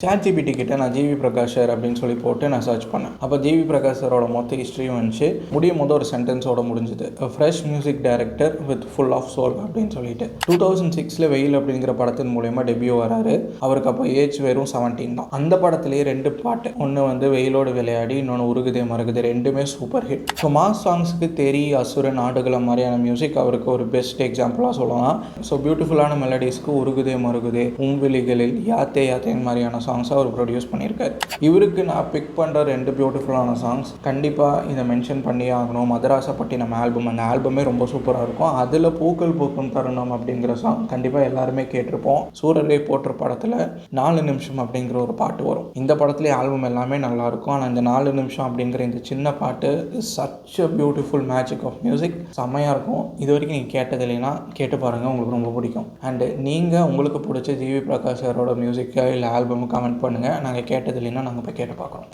ChatGPT கிட்ட நான் GV Prakash sir அப்படின்னு சொல்லி போட்டு நான் சர்ச் பண்ணேன். அப்போ ஜிவி பிரகாஷ் சாரோட மொத்த ஹிஸ்ட்ரியும் வந்துச்சு. முடியும் போது ஒரு சென்டென்ஸோட முடிஞ்சுது. Fresh music director with full of soul அப்படின்னு சொல்லிட்டு 2006 வெயில் அப்படிங்கிற படத்தின் மூலயமா டெபியூ வராரு. அவருக்கு அப்போ ஏஜ் வெறும் 17 தான். அந்த படத்துலேயே 2 பாட்டு, ஒன்று வந்து வெயிலோடு விளையாடி, இன்னொன்று உருகுதே மருகுதே, ரெண்டுமே சூப்பர் ஹிட். ஸோ மாஸ் சாங்ஸுக்கு தெரி, அசுரன், ஆடுகளம் மாதிரியான மியூசிக் அவருக்கு ஒரு பெஸ்ட் எக்ஸாம்பிளாக சொல்லலாம். ஸோ பியூட்டிஃபுல்லான மெலடிஸ்க்கு உருகுதே மருகுதே, உம்விழிகளில், யாத்தே யாத்தேன் மாதிரியான சாங்ஸை அவர் ப்ரொடியூஸ் பண்ணியிருக்காரு. இவருக்கு நான் பிக் பண்ணுற 2 பியூட்டிஃபுல்லான சாங்ஸ் கண்டிப்பாக இதை மென்ஷன் பண்ணியே ஆகணும். மதராசப்பட்டினம் ஆல்பம், அந்த ஆல்பமே ரொம்ப சூப்பராக இருக்கும். அதில் பூக்கள் பூக்கும் தருணம் அப்படிங்கிற சாங் கண்டிப்பாக எல்லாருமே கேட்டிருப்போம். சூரரை போற்று படத்தில் 4 நிமிஷம் அப்படிங்கிற ஒரு பாட்டு வரும். இந்த படத்துலேயே ஆல்பம் எல்லாமே நல்லாயிருக்கும். ஆனால் இந்த 4 நிமிஷம் அப்படிங்கிற இந்த சின்ன பாட்டு is such a beautiful magic of music. செம்மையாக இருக்கும். இது வரைக்கும் நீங்கள் கேட்டது இல்லைன்னா கேட்டு பாருங்கள், உங்களுக்கு ரொம்ப பிடிக்கும். அண்டு நீங்கள் உங்களுக்கு பிடிச்ச ஜிவி பிரகாஷ் சாரோட மியூசிக்கை இல்லை ஆல்பமுக்கு கமெண்ட் பண்ணுங்கள். நாங்கள் கேட்டது இல்லைன்னா நாங்கள் போய் கேட்டு பார்க்குறோம்.